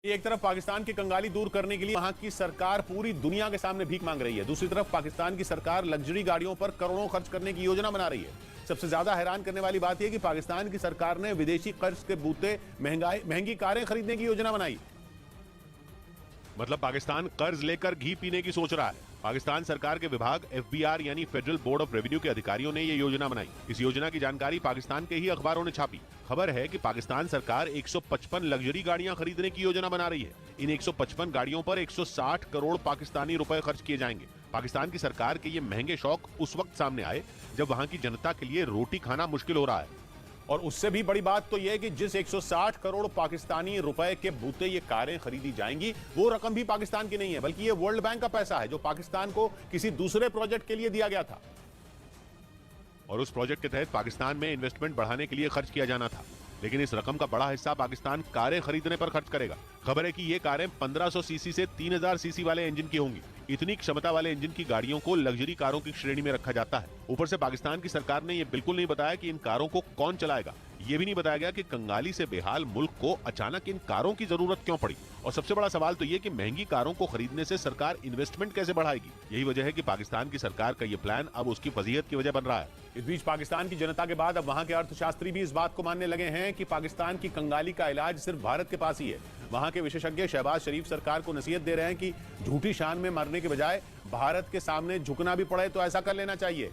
एक तरफ पाकिस्तान की कंगाली दूर करने के लिए वहां की सरकार पूरी दुनिया के सामने भीख मांग रही है, दूसरी तरफ पाकिस्तान की सरकार लग्जरी गाड़ियों पर करोड़ों खर्च करने की योजना बना रही है। सबसे ज्यादा हैरान करने वाली बात यह कि पाकिस्तान की सरकार ने विदेशी कर्ज के बूते महंगी कारें खरीदने की योजना बनाई। मतलब पाकिस्तान कर्ज लेकर घी पीने की सोच रहा है। पाकिस्तान सरकार के विभाग FBR यानी फेडरल बोर्ड ऑफ रेवेन्यू के अधिकारियों ने यह योजना बनाई। इस योजना की जानकारी पाकिस्तान के ही अखबारों ने छापी। खबर है कि पाकिस्तान सरकार 155 लग्जरी गाड़ियां खरीदने की योजना बना रही है। इन 155 गाड़ियों पर 160 करोड़ पाकिस्तानी रुपए खर्च किए जाएंगे। पाकिस्तान की सरकार के ये महंगे शौक उस वक्त सामने आए जब वहां की जनता के लिए रोटी खाना मुश्किल हो रहा है। और उससे भी बड़ी बात तो यह है कि जिस 160 करोड़ पाकिस्तानी रुपए के बूते ये कारें खरीदी जाएंगी, वो रकम भी पाकिस्तान की नहीं है, बल्कि ये वर्ल्ड बैंक का पैसा है जो पाकिस्तान को किसी दूसरे प्रोजेक्ट के लिए दिया गया था। और उस प्रोजेक्ट के तहत पाकिस्तान में इन्वेस्टमेंट बढ़ाने के लिए खर्च किया जाना था, लेकिन इस रकम का बड़ा हिस्सा पाकिस्तान कारें खरीदने पर खर्च करेगा। खबर है कि ये कारें 1500 सीसी से 3000 सीसी वाले इंजन की होंगी। इतनी क्षमता वाले इंजन की गाड़ियों को लग्जरी कारों की श्रेणी में रखा जाता है। ऊपर से पाकिस्तान की सरकार ने यह बिल्कुल नहीं बताया कि इन कारों को कौन चलाएगा। ये भी नहीं बताया गया कि कंगाली से बेहाल मुल्क को अचानक इन कारों की जरूरत क्यों पड़ी। और सबसे बड़ा सवाल तो ये कि महंगी कारों को खरीदने से सरकार इन्वेस्टमेंट कैसे बढ़ाएगी। यही वजह है कि पाकिस्तान की सरकार का ये प्लान अब उसकी फजीहत की वजह बन रहा है। इस बीच पाकिस्तान की जनता के बाद अब वहां के अर्थशास्त्री भी इस बात को मानने लगे हैं कि पाकिस्तान की कंगाली का इलाज सिर्फ भारत के पास ही है। वहां के विशेषज्ञ शहबाज शरीफ सरकार को नसीहत दे रहे हैं कि झूठी शान में मरने के बजाय भारत के सामने झुकना भी पड़े तो ऐसा कर लेना चाहिए,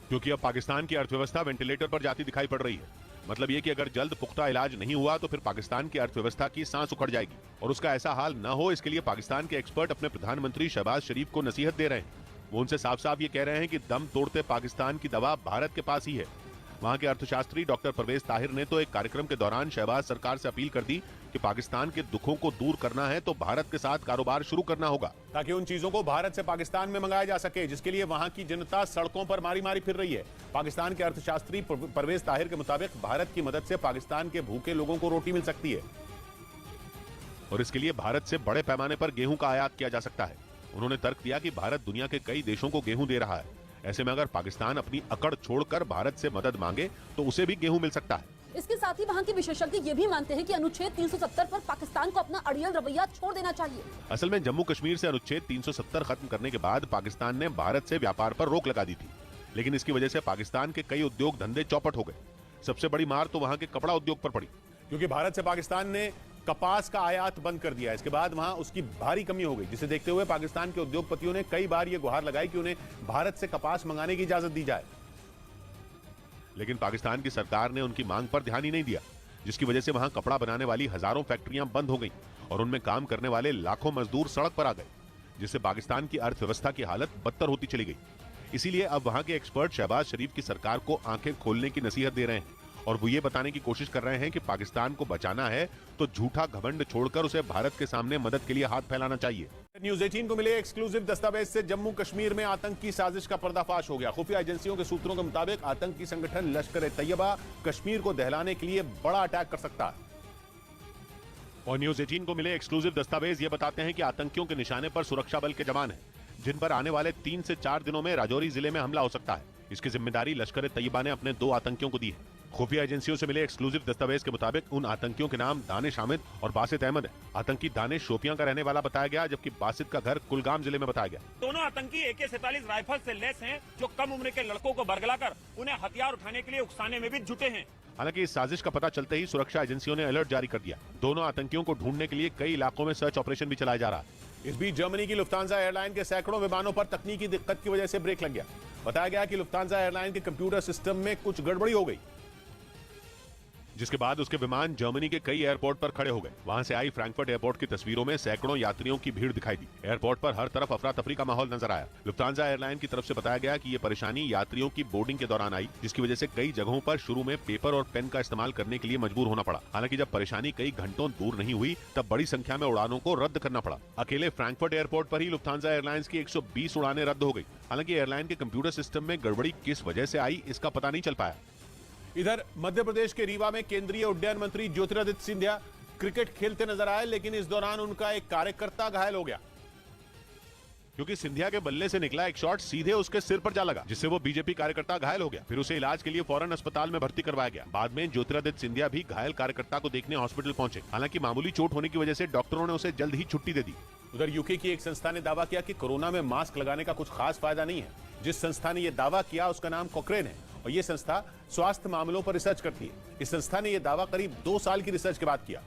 क्योंकि अब पाकिस्तान की अर्थव्यवस्था वेंटिलेटर पर जाती दिखाई पड़ रही है। मतलब ये कि अगर जल्द पुख्ता इलाज नहीं हुआ तो फिर पाकिस्तान की अर्थव्यवस्था की सांस उखड़ जाएगी। और उसका ऐसा हाल न हो, इसके लिए पाकिस्तान के एक्सपर्ट अपने प्रधानमंत्री शहबाज शरीफ को नसीहत दे रहे हैं। वो उनसे साफ साफ ये कह रहे हैं कि दम तोड़ते पाकिस्तान की दवा भारत के पास ही है। वहां के अर्थशास्त्री डॉक्टर परवेज ताहिर ने तो एक कार्यक्रम के दौरान शहबाज सरकार से अपील कर दी कि पाकिस्तान के दुखों को दूर करना है तो भारत के साथ कारोबार शुरू करना होगा, ताकि उन चीजों को भारत से पाकिस्तान में मंगाया जा सके जिसके लिए वहां की जनता सड़कों पर मारी मारी फिर रही है। पाकिस्तान के अर्थशास्त्री परवेज ताहिर के मुताबिक भारत की मदद से पाकिस्तान के भूखे लोगों को रोटी मिल सकती है और इसके लिए भारत से बड़े पैमाने पर गेहूं का आयात किया जा सकता है। उन्होंने तर्क दिया कि भारत दुनिया के कई देशों को गेहूं दे रहा है। ऐसे में अगर पाकिस्तान अपनी अकड़ छोड़कर भारत से मदद मांगे तो उसे भी गेहूं मिल सकता है। इसके साथ ही वहाँ के विशेषज्ञ ये भी मानते हैं कि अनुच्छेद 370 पर पाकिस्तान को अपना अड़ियल रवैया छोड़ देना चाहिए। असल में जम्मू कश्मीर से अनुच्छेद 370 खत्म करने के बाद पाकिस्तान ने भारत से व्यापार पर रोक लगा दी थी, लेकिन इसकी वजह से पाकिस्तान के कई उद्योग धंधे चौपट हो गए। सबसे बड़ी मार तो वहां के कपड़ा उद्योग पर पड़ी, क्योंकि भारत से पाकिस्तान ने कपास का आयात बंद कर दिया। इसके बाद वहां उसकी भारी कमी हो गई, जिसे देखते हुए पाकिस्तान के उद्योगपतियों ने कई बार यह गुहार लगाई कि उन्हें भारत से कपास मंगाने की इजाजत दी जाए, लेकिन पाकिस्तान की सरकार ने उनकी मांग पर ध्यान ही नहीं दिया, जिसकी वजह से वहां कपड़ा बनाने वाली हजारों फैक्ट्रियां बंद हो गईं और उनमें काम करने वाले लाखों मजदूर सड़क पर आ गए, जिससे पाकिस्तान की अर्थव्यवस्था की हालत बदतर होती चली गई। इसीलिए अब वहां के एक्सपर्ट शहबाज शरीफ की सरकार को आंखें खोलने की नसीहत दे रहे हैं और वो ये बताने की कोशिश कर रहे हैं कि पाकिस्तान को बचाना है तो झूठा घमंड छोड़कर उसे भारत के सामने मदद के लिए हाथ फैलाना चाहिए। न्यूज़ 18 को मिले एक्सक्लूसिव दस्तावेज से जम्मू कश्मीर में आतंकी साजिश का पर्दाफाश हो गया। खुफिया एजेंसियों के सूत्रों के मुताबिक आतंकी संगठन लश्कर-ए-तैयबा कश्मीर को दहलाने के लिए बड़ा अटैक कर सकता है। और न्यूज़ 18 को मिले एक्सक्लूसिव दस्तावेज ये बताते हैं कि आतंकियों के निशाने पर सुरक्षा बल के जवान हैं, जिन पर आने वाले 3 से 4 दिनों में राजौरी जिले में हमला हो सकता है। इसकी जिम्मेदारी लश्कर-ए-तैयबा ने अपने 2 आतंकियों को दी है। खुफिया एजेंसियों से मिले एक्सक्लूसिव दस्तावेज के मुताबिक उन आतंकियों के नाम दानिश हामिद और बासित अहमद है। आतंकी दानिश शोपियां का रहने वाला बताया गया, जबकि बासित का घर कुलगाम जिले में बताया गया। दोनों आतंकी AK-47 राइफल से लैस हैं, जो कम उम्र के लड़कों को बरगलाकर उन्हें हथियार उठाने के लिए उकसाने में भी जुटे हैं। हालांकि इस साजिश का पता चलते ही सुरक्षा एजेंसियों ने अलर्ट जारी कर दिया। दोनों आतंकियों को ढूंढने के लिए कई इलाकों में सर्च ऑपरेशन भी चलाया जा रहा है। इस बीच जर्मनी की लुफ्तांजा एयरलाइन के सैकड़ों विमानों पर तकनीकी दिक्कत की वजह से ब्रेक लग गया। बताया गया कि लुफ्तांजा एयरलाइन के कंप्यूटर सिस्टम में कुछ गड़बड़ी हो गई, जिसके बाद उसके विमान जर्मनी के कई एयरपोर्ट पर खड़े हो गए। वहां से आई फ्रैंकफर्ट एयरपोर्ट की तस्वीरों में सैकड़ों यात्रियों की भीड़ दिखाई दी। एयरपोर्ट पर हर तरफ अफरा तफरी का माहौल नजर आया। लुफ्तांजा एयरलाइन की तरफ से बताया गया कि ये परेशानी यात्रियों की बोर्डिंग के दौरान आई, जिसकी वजह से कई जगहों पर शुरू में पेपर और पेन का इस्तेमाल करने के लिए मजबूर होना पड़ा। हालांकि जब परेशानी कई घंटों दूर नहीं हुई तब बड़ी संख्या में उड़ानों को रद्द करना पड़ा। अकेले फ्रैंकफर्ट एयरपोर्ट पर ही लुफ्तांजा एयरलाइंस की 120 उड़ानें रद्द हो गई। हालांकि एयरलाइन के कंप्यूटर सिस्टम में गड़बड़ी किस वजह से आई, इसका पता नहीं चल पाया। इधर मध्य प्रदेश के रीवा में केंद्रीय उड्डयन मंत्री ज्योतिरादित्य सिंधिया क्रिकेट खेलते नजर आए, लेकिन इस दौरान उनका एक कार्यकर्ता घायल हो गया। क्योंकि सिंधिया के बल्ले से निकला एक शॉट सीधे उसके सिर पर जा लगा, जिससे वो बीजेपी कार्यकर्ता घायल हो गया। फिर उसे इलाज के लिए फौरन अस्पताल में भर्ती करवाया गया। बाद में ज्योतिरादित्य सिंधिया भी घायल कार्यकर्ता को देखने हॉस्पिटल पहुंचे। हालांकि मामूली चोट होने की वजह से डॉक्टरों ने उसे जल्द ही छुट्टी दे दी। उधर यूके की एक संस्था ने दावा किया कि कोरोना में मास्क लगाने का कुछ खास फायदा नहीं है। जिस संस्था ने यह दावा किया उसका नाम कॉकरेन है और ये संस्था स्वास्थ्य मामलों पर रिसर्च करती है। इस संस्था ने यह दावा करीब 2 साल की रिसर्च के बाद किया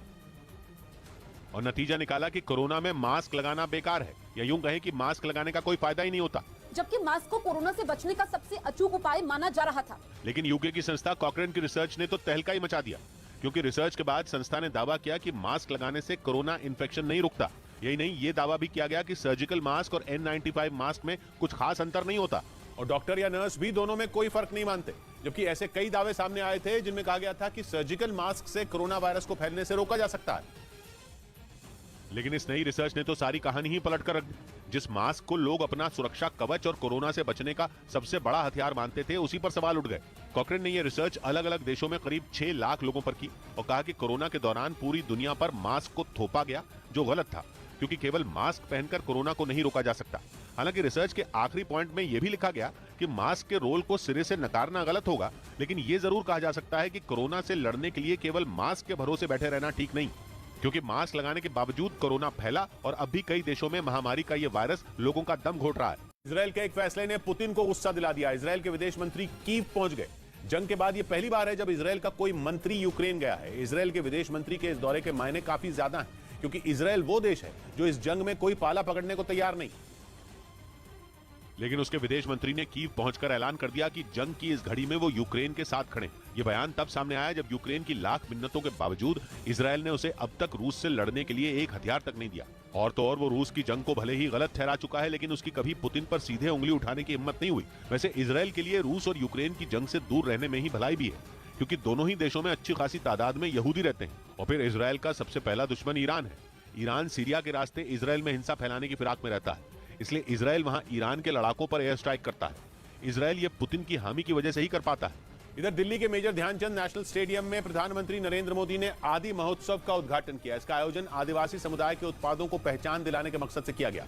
और नतीजा निकाला कि कोरोना में मास्क लगाना बेकार है, या यूं कहें कि मास्क लगाने का कोई फायदा ही नहीं होता। जबकि मास्क को कोरोना से बचने का सबसे अचूक उपाय माना जा रहा था। लेकिन यूके की संस्था कॉकरेन की रिसर्च ने तो तहलका ही मचा दिया, क्योंकि रिसर्च के बाद संस्था ने दावा किया कि मास्क लगाने से कोरोना इन्फेक्शन नहीं रुकता। यही नहीं, ये दावा भी किया गया कि सर्जिकल मास्क और N95 मास्क में कुछ खास अंतर नहीं होता और डॉक्टर या नर्स भी दोनों में कोई फर्क नहीं मानते। जबकि ऐसे कई दावे सामने आए थे जिनमें कहा गया था कि सर्जिकल मास्क से कोरोना वायरस को फैलने से रोका जा सकता है। लेकिन इस नई रिसर्च ने तो सारी कहानी ही पलट कर रख दी। जिस मास्क को लोग अपना सुरक्षा कवच और कोरोना से बचने का सबसे बड़ा हथियार मानते थे, उसी पर सवाल उठ गए। कॉकरेन ने यह रिसर्च अलग अलग देशों में करीब 6 लाख लोगों पर की और कहा कि कोरोना के दौरान पूरी दुनिया पर मास्क को थोपा गया, जो गलत था, क्योंकि केवल मास्क पहनकर कोरोना को नहीं रोका जा सकता। हालांकि रिसर्च के आखिरी पॉइंट में यह भी लिखा गया कि मास्क के रोल को सिरे से नकारना गलत होगा, लेकिन यह जरूर कहा जा सकता है कि कोरोना से लड़ने के लिए केवल मास्क के भरोसे बैठे रहना ठीक नहीं, क्योंकि मास्क लगाने के बावजूद कोरोना फैला और अब भी कई देशों में महामारी का ये वायरस लोगों का दम घोट रहा है। इजराइल के एक फैसले ने पुतिन को गुस्सा दिला दिया। इजराइल के विदेश मंत्री कीव पहुंच गए। जंग के बाद ये पहली बार है जब इजराइल का कोई मंत्री यूक्रेन गया है। इजराइल के विदेश मंत्री के इस दौरे के मायने काफी ज्यादा हैं, क्योंकि इजराइल वो देश है जो इस जंग में कोई पाला पकड़ने को तैयार नहीं। लेकिन उसके विदेश मंत्री ने कीव पहुंचकर ऐलान कर दिया कि जंग की इस घड़ी में वो यूक्रेन के साथ खड़े। ये बयान तब सामने आया जब यूक्रेन की लाख मिन्नतों के बावजूद इजराइल ने उसे अब तक रूस से लड़ने के लिए एक हथियार तक नहीं दिया। और तो और वो रूस की जंग को भले ही गलत ठहरा चुका है, लेकिन उसकी कभी पुतिन पर सीधे उंगली उठाने की हिम्मत नहीं हुई। वैसे इजराइल के लिए रूस और यूक्रेन की जंग से दूर रहने में ही भलाई भी है, क्योंकि दोनों ही देशों में अच्छी खासी तादाद में यहूदी रहते हैं। और फिर इजराइल का सबसे पहला दुश्मन ईरान है। ईरान सीरिया के रास्ते इजराइल में हिंसा फैलाने की फिराक में रहता है, इसलिए इजराइल वहां ईरान के लड़ाकों पर एयर स्ट्राइक करता है। इजराइल ये पुतिन की हामी की वजह से ही कर पाता है। इधर दिल्ली के मेजर ध्यानचंद नेशनल स्टेडियम में प्रधानमंत्री नरेंद्र मोदी ने आदि महोत्सव का उद्घाटन किया। इसका आयोजन आदिवासी समुदाय के उत्पादों को पहचान दिलाने के मकसद से किया गया,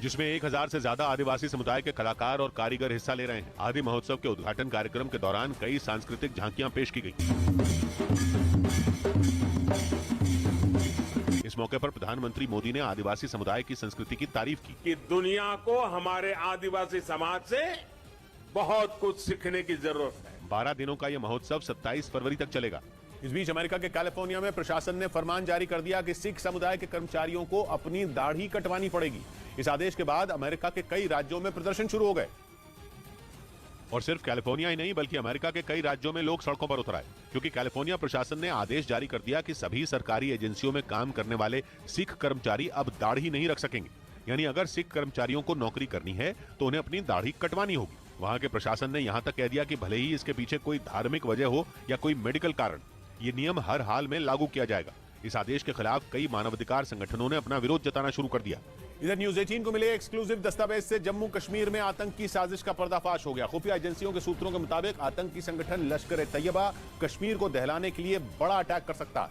जिसमें 1000 से ज्यादा आदिवासी समुदाय के कलाकार और कारीगर हिस्सा ले रहे हैं। आदि महोत्सव के उद्घाटन कार्यक्रम के दौरान कई सांस्कृतिक झांकियां पेश की गई। इस मौके पर प्रधानमंत्री मोदी ने आदिवासी समुदाय की संस्कृति की तारीफ की कि दुनिया को हमारे आदिवासी समाज से बहुत कुछ सीखने की जरूरत है। 12 दिनों का यह महोत्सव 27 फरवरी तक चलेगा। इस बीच अमेरिका के कैलिफोर्निया में प्रशासन ने फरमान जारी कर दिया कि सिख समुदाय के कर्मचारियों को अपनी दाढ़ी कटवानी पड़ेगी। इस आदेश के बाद अमेरिका के कई राज्यों में प्रदर्शन शुरू हो गए और सिर्फ कैलिफोर्निया ही नहीं बल्कि अमेरिका के कई राज्यों में लोग सड़कों पर उतर आए, क्योंकि कैलिफोर्निया प्रशासन ने आदेश जारी कर दिया कि सभी सरकारी एजेंसियों में काम करने वाले सिख कर्मचारी अब दाढ़ी नहीं रख सकेंगे। यानी अगर सिख कर्मचारियों को नौकरी करनी है तो उन्हें अपनी दाढ़ी कटवानी होगी। वहां के प्रशासन ने यहाँ तक कह दिया कि भले ही इसके पीछे कोई धार्मिक वजह हो या कोई मेडिकल कारण, ये नियम हर हाल में लागू किया जाएगा। इस आदेश के खिलाफ कई मानवाधिकार संगठनों ने अपना विरोध जताना शुरू कर दिया। इधर न्यूज 18 को मिले एक्सक्लूसिव दस्तावेज से जम्मू कश्मीर में आतंकी साजिश का पर्दाफाश हो गया। खुफिया एजेंसियों के सूत्रों के मुताबिक आतंकी संगठन लश्कर-ए-तैयबा कश्मीर को दहलाने के लिए बड़ा अटैक कर सकता है।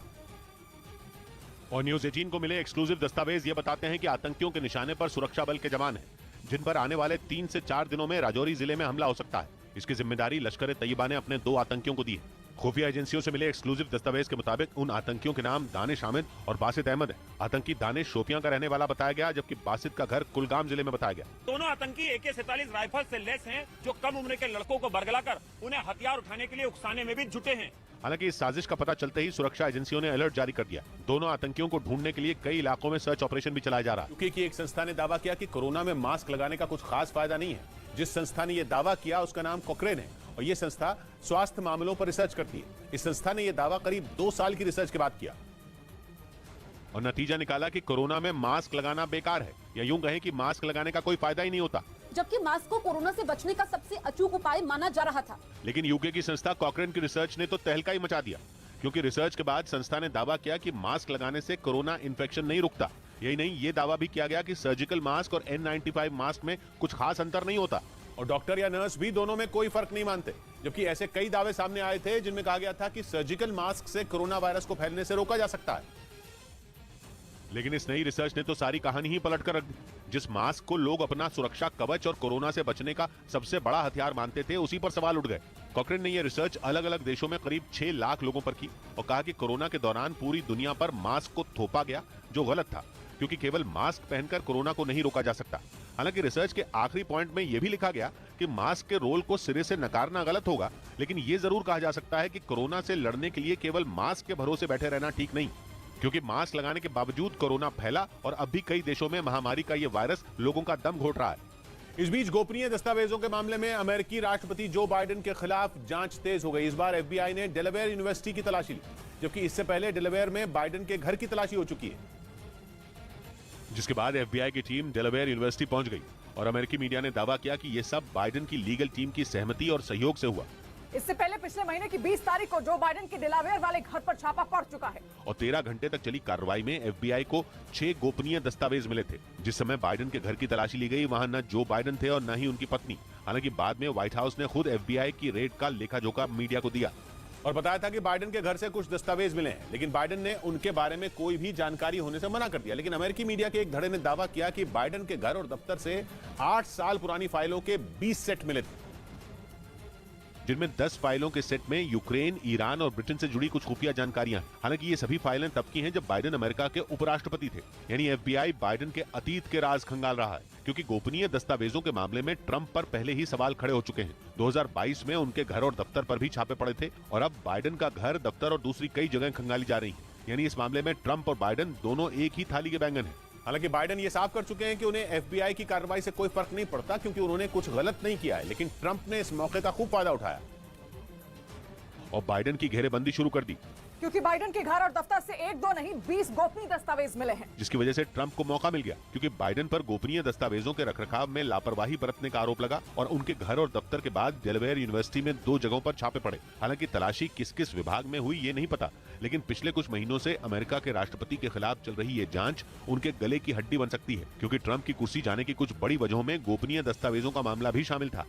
और न्यूज 18 को मिले एक्सक्लूसिव दस्तावेज ये बताते हैं कि आतंकियों के निशाने पर सुरक्षा बल के जवान हैं, जिन पर आने वाले 3 से 4 दिनों में राजौरी जिले में हमला हो सकता है। इसकी जिम्मेदारी लश्कर-ए-तैयबा ने अपने 2 आतंकियों को दी है। खुफिया एजेंसियों से मिले एक्सक्लूसिव दस्तावेज के मुताबिक उन आतंकियों के नाम दानिश हामिद और बासित अहमद है। आतंकी दानिश शोपियां का रहने वाला बताया गया, जबकि बासित का घर कुलगाम जिले में बताया गया। दोनों आतंकी AK-47 राइफल से लैस हैं, जो कम उम्र के लड़कों को बरगलाकर उन्हें हथियार उठाने के लिए उकसाने में भी जुटे हैं। हालांकि इस साजिश का पता चलते ही सुरक्षा एजेंसियों ने अलर्ट जारी कर दिया। दोनों आतंकियों को ढूंढने के लिए कई इलाकों में सर्च ऑपरेशन भी चलाया जा रहा है। यूके की एक संस्था ने दावा किया कि कोरोना में मास्क लगाने का कुछ खास फायदा नहीं है। जिस संस्था ने यह दावा किया उसका नाम कॉकरेन है और यह संस्था स्वास्थ्य मामलों पर रिसर्च करती है। इस संस्था ने यह दावा करीब 2 साल की रिसर्च के बाद किया और नतीजा निकाला कि कोरोना में मास्क लगाना बेकार है, या यूं कहें कि मास्क लगाने का कोई फायदा ही नहीं होता। जबकि मास्क को कोरोना से बचने का सबसे अचूक उपाय माना जा रहा था। लेकिन यूके की संस्था कॉकरेन की रिसर्च ने तो तहलका ही मचा दिया, क्योंकि रिसर्च के बाद संस्था ने दावा किया कि मास्क लगाने से कोरोना इन्फेक्शन नहीं रुकता। यही नहीं, ये दावा भी किया गया कि सर्जिकल मास्क और N95 मास्क में कुछ खास अंतर नहीं होता और डॉक्टर या नर्स भी दोनों में कोई फर्क नहीं मानते। जबकि ऐसे कई दावे सामने आए थे जिनमें कहा गया था कि सर्जिकल मास्क से कोरोना वायरस को फैलने से रोका जा सकता है। लेकिन इस नई रिसर्च ने तो सारी कहानी ही पलट कर रख दी। जिस मास्क को लोग अपना सुरक्षा कवच और कोरोना से बचने का सबसे बड़ा हथियार मानते थे, उसी पर सवाल उठ गए। कॉकरेन ने यह रिसर्च अलग अलग देशों में करीब 6 लाख लोगों पर की और कहा कि कोरोना के दौरान पूरी दुनिया पर मास्क को थोपा गया, जो गलत था, क्योंकि केवल मास्क पहनकर कोरोना को नहीं रोका जा सकता। हालांकि रिसर्च के आखिरी पॉइंट में यह भी लिखा गया कि मास्क के रोल को सिरे से नकारना गलत होगा, लेकिन ये जरूर कहा जा सकता है कि कोरोना से लड़ने के लिए केवल मास्क के भरोसे बैठे रहना ठीक नहीं, क्योंकि मास्क लगाने के बावजूद कोरोना फैला और अब भी कई देशों में महामारी का ये वायरस लोगों का दम घोट रहा है। इस बीच गोपनीय दस्तावेजों के मामले में अमेरिकी राष्ट्रपति जो बाइडेन के खिलाफ जांच तेज हो गई। इस बार FBI ने डेलावेयर यूनिवर्सिटी की तलाशी ली, जबकि इससे पहले डेलावेयर में बाइडेन के घर की तलाशी हो चुकी है, जिसके बाद FBI की टीम डेलावेयर यूनिवर्सिटी पहुंच गई और अमेरिकी मीडिया ने दावा किया कि यह सब बाइडेन की लीगल टीम की सहमति और सहयोग से हुआ। इससे पहले पिछले महीने की 20 तारीख को जो बाइडेन के डेलावेयर वाले घर पर छापा पड़ चुका है और 13 घंटे तक चली कार्रवाई में FBI को 6 गोपनीय दस्तावेज मिले थे। जिस समय बाइडेन के घर की तलाशी ली गई, वहां न जो बाइडेन थे और न ही उनकी पत्नी। हालांकि बाद में व्हाइट हाउस ने खुद FBI की रेड का लेखा जोखा मीडिया को दिया और बताया था कि बाइडेन के घर से कुछ दस्तावेज मिले हैं, लेकिन बाइडेन ने उनके बारे में कोई भी जानकारी होने से मना कर दिया। लेकिन अमेरिकी मीडिया के एक धड़े ने दावा किया कि बाइडेन के घर और दफ्तर से 8 साल पुरानी फाइलों के 20 सेट मिले थे, जिनमें 10 फाइलों के सेट में यूक्रेन, ईरान और ब्रिटेन से जुड़ी कुछ खुफिया जानकारियां हैं। हालांकि ये सभी फाइलें तब की हैं जब बाइडेन अमेरिका के उपराष्ट्रपति थे। यानी FBI बाइडेन के अतीत के राज खंगाल रहा है, क्योंकि गोपनीय दस्तावेजों के मामले में ट्रंप पर पहले ही सवाल खड़े हो चुके हैं। 2022 में उनके घर और दफ्तर पर भी छापे पड़े थे और अब बाइडेन का घर, दफ्तर और दूसरी कई जगह खंगाली जा रही है। यानी इस मामले में ट्रंप और बाइडेन दोनों एक ही थाली के बैंगन हैं। हालांकि बाइडेन ये साफ कर चुके हैं कि उन्हें FBI की कार्रवाई से कोई फर्क नहीं पड़ता, क्योंकि उन्होंने कुछ गलत नहीं किया है। लेकिन ट्रंप ने इस मौके का खूब फायदा उठाया और बाइडेन की घेरेबंदी शुरू कर दी, क्योंकि बाइडेन के घर और दफ्तर से 1-2 नहीं 20 गोपनीय दस्तावेज मिले हैं, जिसकी वजह से ट्रंप को मौका मिल गया, क्योंकि बाइडेन पर गोपनीय दस्तावेजों के रखरखाव में लापरवाही बरतने का आरोप लगा और उनके घर और दफ्तर के बाद डेलावेयर यूनिवर्सिटी में 2 जगहों पर छापे पड़े। हालांकि तलाशी किस किस विभाग में हुई ये नहीं पता, लेकिन पिछले कुछ महीनों से अमेरिका के राष्ट्रपति के खिलाफ चल रही ये जांच उनके गले की हड्डी बन सकती है, क्योंकि ट्रंप की कुर्सी जाने की कुछ बड़ी वजहों में गोपनीय दस्तावेजों का मामला भी शामिल था।